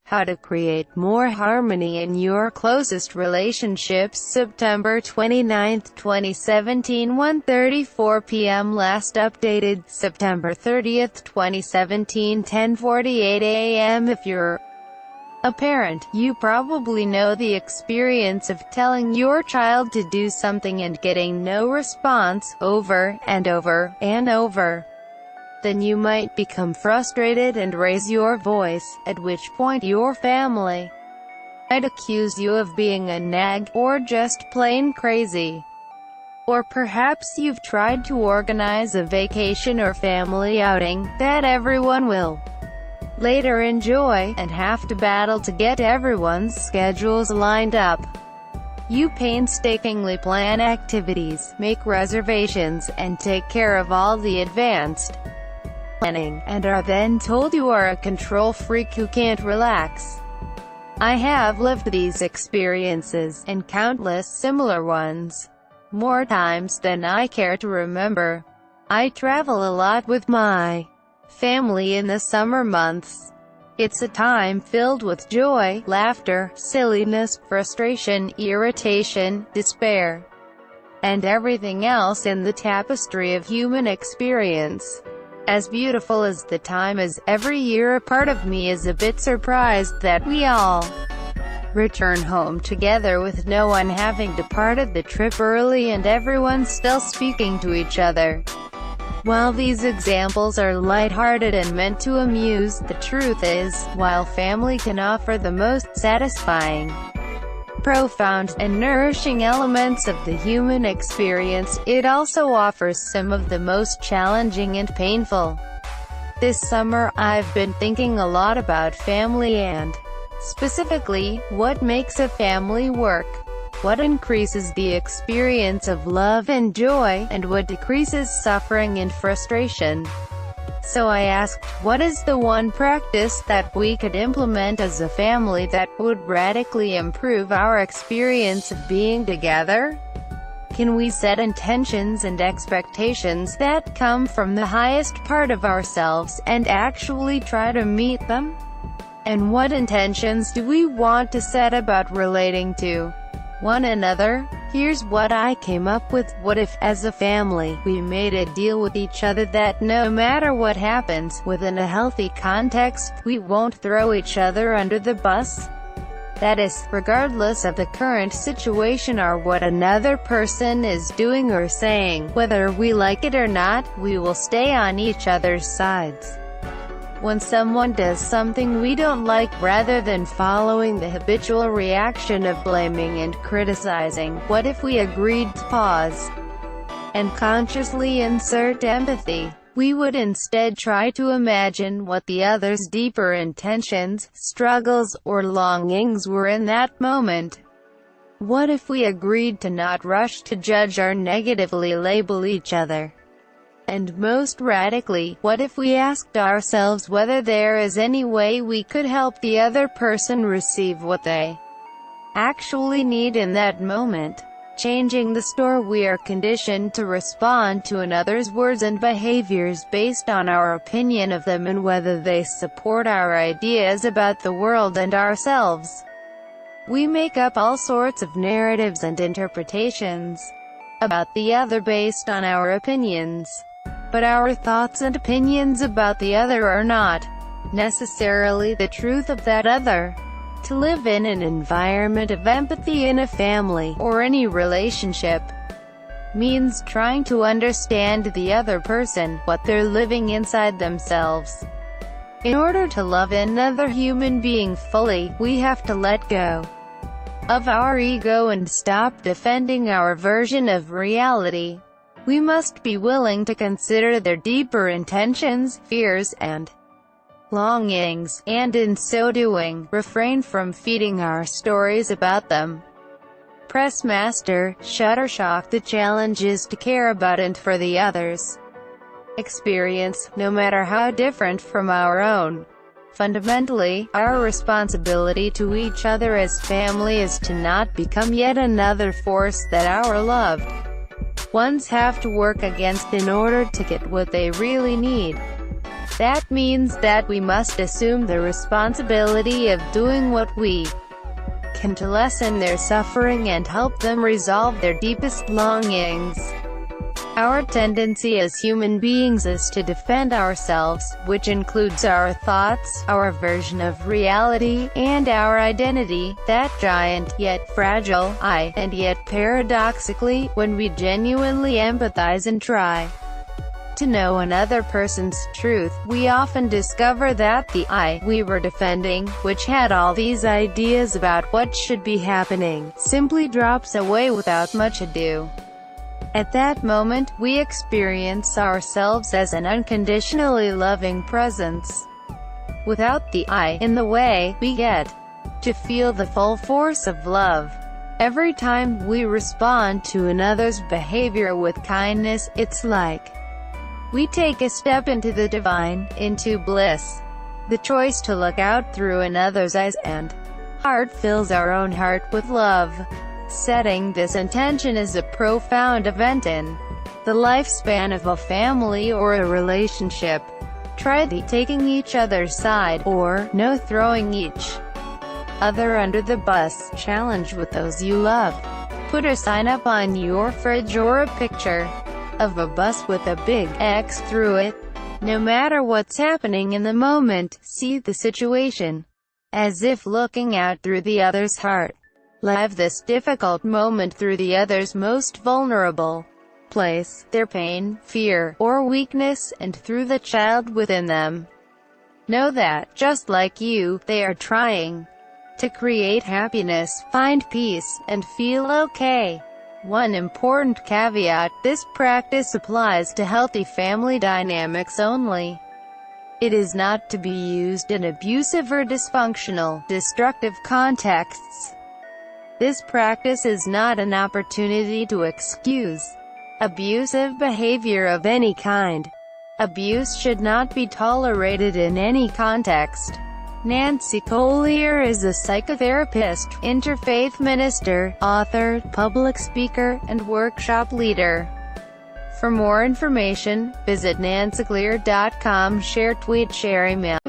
How to create more harmony in your closest relationships. September 29, 2017, 1:34 p.m. Last updated September 30, 2017, 10:48 a.m. If you're a parent, you probably know the experience of telling your child to do something and getting no response, over and over and over. Then you might become frustrated and raise your voice, at which point your family might accuse you of being a nag, or just plain crazy. Or perhaps you've tried to organize a vacation or family outing that everyone will later enjoy, and have to battle to get everyone's schedules lined up. You painstakingly plan activities, make reservations, and take care of all the advanced planning, and are then told you are a control freak who can't relax. I have lived these experiences, and countless similar ones, more times than I care to remember. I travel a lot with my family in the summer months. It's a time filled with joy, laughter, silliness, frustration, irritation, despair, and everything else in the tapestry of human experience. As beautiful as the time is, every year a part of me is a bit surprised that we all return home together with no one having departed the trip early and everyone still speaking to each other. While these examples are lighthearted and meant to amuse, the truth is, while family can offer the most satisfying, profound, and nourishing elements of the human experience, it also offers some of the most challenging and painful. This summer, I've been thinking a lot about family and, specifically, what makes a family work, what increases the experience of love and joy, and what decreases suffering and frustration. So I asked, what is the one practice that we could implement as a family that would radically improve our experience of being together? Can we set intentions and expectations that come from the highest part of ourselves, and actually try to meet them? And what intentions do we want to set about relating to one another? Here's what I came up with. What if, as a family, we made a deal with each other that no matter what happens, within a healthy context, we won't throw each other under the bus? That is, regardless of the current situation or what another person is doing or saying, whether we like it or not, we will stay on each other's sides. When someone does something we don't like, rather than following the habitual reaction of blaming and criticizing, what if we agreed to pause and consciously insert empathy? We would instead try to imagine what the other's deeper intentions, struggles, or longings were in that moment. What if we agreed to not rush to judge or negatively label each other? And most radically, what if we asked ourselves whether there is any way we could help the other person receive what they actually need in that moment? Changing the story we are conditioned to respond to another's words and behaviors based on our opinion of them and whether they support our ideas about the world and ourselves. We make up all sorts of narratives and interpretations about the other based on our opinions. But our thoughts and opinions about the other are not necessarily the truth of that other. To live in an environment of empathy in a family, or any relationship, means trying to understand the other person, what they're living inside themselves. In order to love another human being fully, we have to let go of our ego and stop defending our version of reality. We must be willing to consider their deeper intentions, fears, and longings, and in so doing, refrain from feeding our stories about them. Pressmaster, Shutterstock. The challenge is to care about and for the other's experience, no matter how different from our own. Fundamentally, our responsibility to each other as family is to not become yet another force that our loved ones have to work against in order to get what they really need. That means that we must assume the responsibility of doing what we can to lessen their suffering and help them resolve their deepest longings. Our tendency as human beings is to defend ourselves, which includes our thoughts, our version of reality, and our identity, that giant, yet fragile, I, and yet paradoxically, when we genuinely empathize and try to know another person's truth, we often discover that the I we were defending, which had all these ideas about what should be happening, simply drops away without much ado. At that moment, we experience ourselves as an unconditionally loving presence. Without the I in the way, we get to feel the full force of love. Every time we respond to another's behavior with kindness, it's like we take a step into the divine, into bliss. The choice to look out through another's eyes and heart fills our own heart with love. Setting this intention is a profound event in the lifespan of a family or a relationship. Try the taking each other's side, or no throwing each other under the bus challenge with those you love. Put a sign up on your fridge or a picture of a bus with a big X through it. No matter what's happening in the moment, see the situation as if looking out through the other's heart. Live this difficult moment through the other's most vulnerable place, their pain, fear, or weakness, and through the child within them. Know that, just like you, they are trying to create happiness, find peace, and feel okay. One important caveat: this practice applies to healthy family dynamics only. It is not to be used in abusive or dysfunctional, destructive contexts. This practice is not an opportunity to excuse abusive behavior of any kind. Abuse should not be tolerated in any context. Nancy Collier is a psychotherapist, interfaith minister, author, public speaker, and workshop leader. For more information, visit nancyclear.com. Share, tweet, share, email.